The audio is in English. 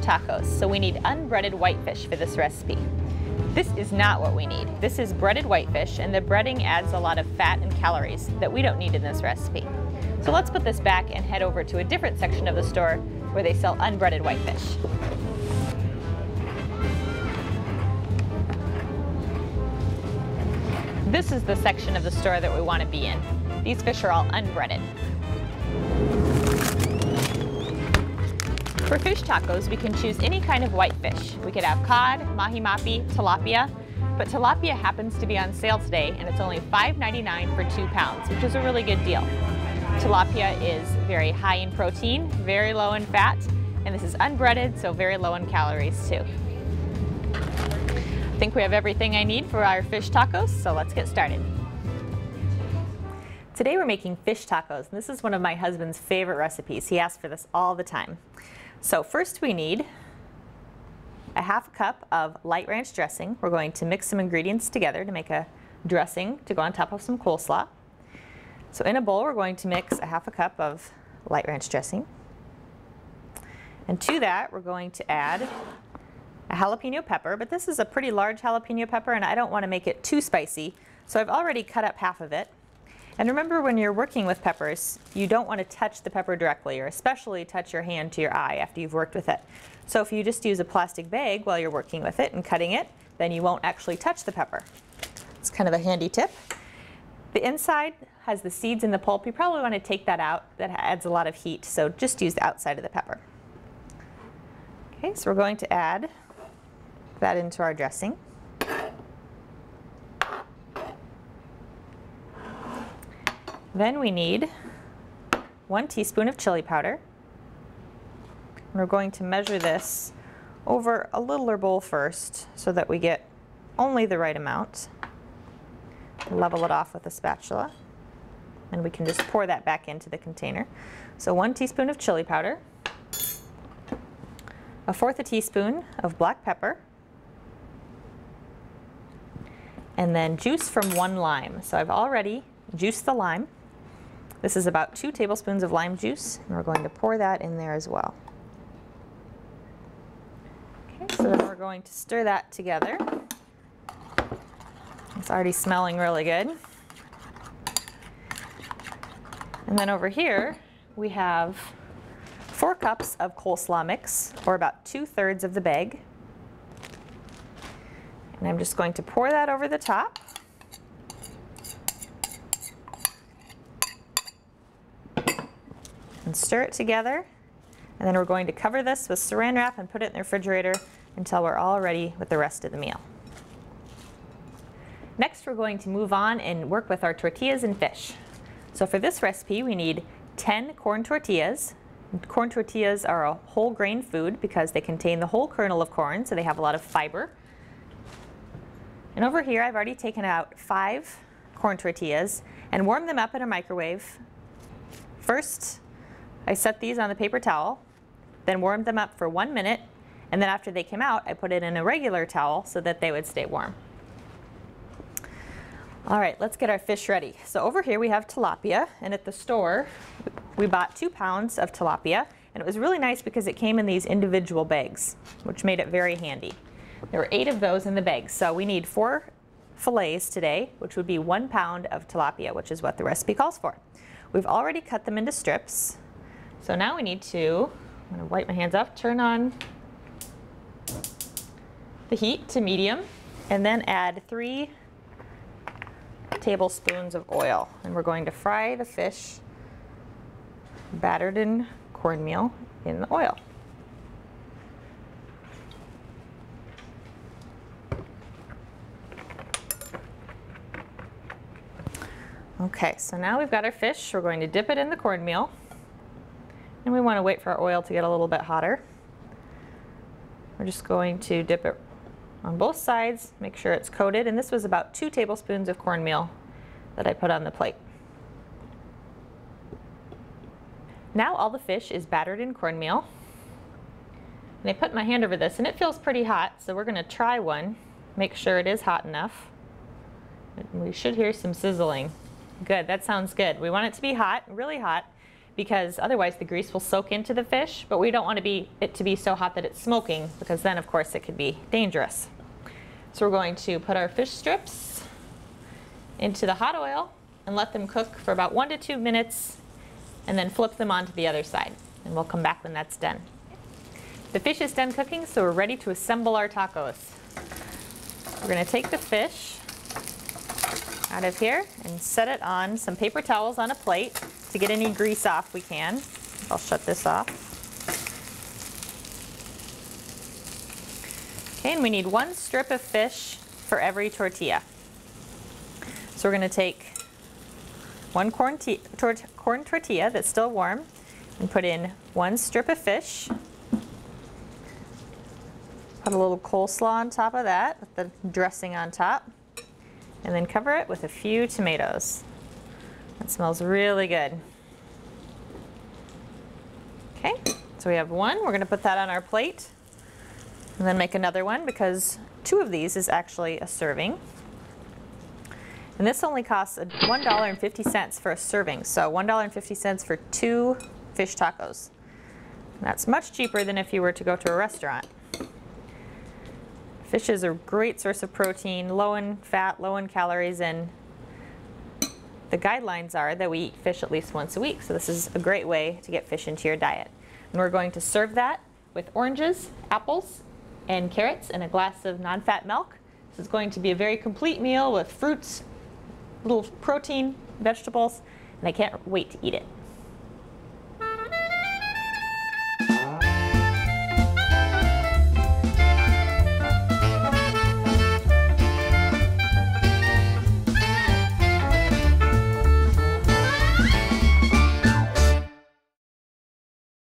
tacos, so we need unbreaded whitefish for this recipe. This is not what we need. This is breaded whitefish, and the breading adds a lot of fat and calories that we don't need in this recipe. So let's put this back and head over to a different section of the store where they sell unbreaded whitefish. This is the section of the store that we want to be in. These fish are all unbreaded. For fish tacos, we can choose any kind of whitefish. We could have cod, mahi-mahi, tilapia, but tilapia happens to be on sale today and it's only $5.99 for 2 pounds, which is a really good deal. Tilapia is very high in protein, very low in fat, and this is unbreaded, so very low in calories too. I think we have everything I need for our fish tacos, so let's get started. Today we're making fish tacos, and this is one of my husband's favorite recipes. He asks for this all the time. So first we need a ½ cup of light ranch dressing. We're going to mix some ingredients together to make a dressing to go on top of some coleslaw. So in a bowl we're going to mix a ½ cup of light ranch dressing. And to that we're going to add a jalapeno pepper, but this is a pretty large jalapeno pepper and I don't want to make it too spicy, so I've already cut up half of it. And remember, when you're working with peppers, you don't want to touch the pepper directly, or especially touch your hand to your eye after you've worked with it. So if you just use a plastic bag while you're working with it and cutting it, then you won't actually touch the pepper. It's kind of a handy tip. The inside has the seeds and the pulp. You probably want to take that out. That adds a lot of heat, so just use the outside of the pepper. Okay, so we're going to add that into our dressing. Then we need 1 teaspoon of chili powder. And we're going to measure this over a littler bowl first so that we get only the right amount. Level it off with a spatula, and we can just pour that back into the container. So 1 teaspoon of chili powder, 1/4 teaspoon of black pepper, and then juice from 1 lime. So I've already juiced the lime. This is about 2 tablespoons of lime juice, and we're going to pour that in there as well. Okay, so then we're going to stir that together. It's already smelling really good. And then over here, we have 4 cups of coleslaw mix, or about 2/3 of the bag. And I'm just going to pour that over the top. And stir it together, and then we're going to cover this with saran wrap and put it in the refrigerator until we're all ready with the rest of the meal. Next, we're going to move on and work with our tortillas and fish. So for this recipe we need 10 corn tortillas. Corn tortillas are a whole grain food because they contain the whole kernel of corn, so they have a lot of fiber. And over here I've already taken out 5 corn tortillas and warmed them up in a microwave. First, I set these on the paper towel, then warmed them up for 1 minute, and then after they came out, I put it in a regular towel so that they would stay warm. All right, let's get our fish ready. So over here we have tilapia, and at the store we bought 2 pounds of tilapia, and it was really nice because it came in these individual bags, which made it very handy. There were 8 of those in the bag, so we need 4 fillets today, which would be 1 pound of tilapia, which is what the recipe calls for. We've already cut them into strips. So now we need to, I'm going to wipe my hands off, turn on the heat to medium, and then add 3 tablespoons of oil. And we're going to fry the fish battered in cornmeal in the oil. Okay, so now we've got our fish. We're going to dip it in the cornmeal. And we want to wait for our oil to get a little bit hotter. We're just going to dip it on both sides, make sure it's coated. And this was about 2 tablespoons of cornmeal that I put on the plate. Now all the fish is battered in cornmeal. And I put my hand over this, and it feels pretty hot, so we're going to try one, make sure it is hot enough. And we should hear some sizzling. Good, that sounds good. We want it to be hot, really hot. because otherwise the grease will soak into the fish, but we don't want it to be so hot that it's smoking, because then of course it could be dangerous. So we're going to put our fish strips into the hot oil and let them cook for about 1 to 2 minutes, and then flip them onto the other side. And we'll come back when that's done. The fish is done cooking, so we're ready to assemble our tacos. We're going to take the fish out of here and set it on some paper towels on a plate to get any grease off we can. I'll shut this off. Okay, and we need 1 strip of fish for every tortilla. So we're going to take 1 corn tortilla that's still warm and put in 1 strip of fish. Put a little coleslaw on top of that with the dressing on top. And then cover it with a few tomatoes. That smells really good. Okay, so we have 1. We're going to put that on our plate. And then make another one, because 2 of these is actually a serving. And this only costs $1.50 for a serving. So $1.50 for 2 fish tacos. And that's much cheaper than if you were to go to a restaurant. Fish is a great source of protein, low in fat, low in calories, and the guidelines are that we eat fish at least once a week. So this is a great way to get fish into your diet. And we're going to serve that with oranges, apples, and carrots, and a glass of non-fat milk. This is going to be a very complete meal with fruits, little protein, vegetables, and I can't wait to eat it.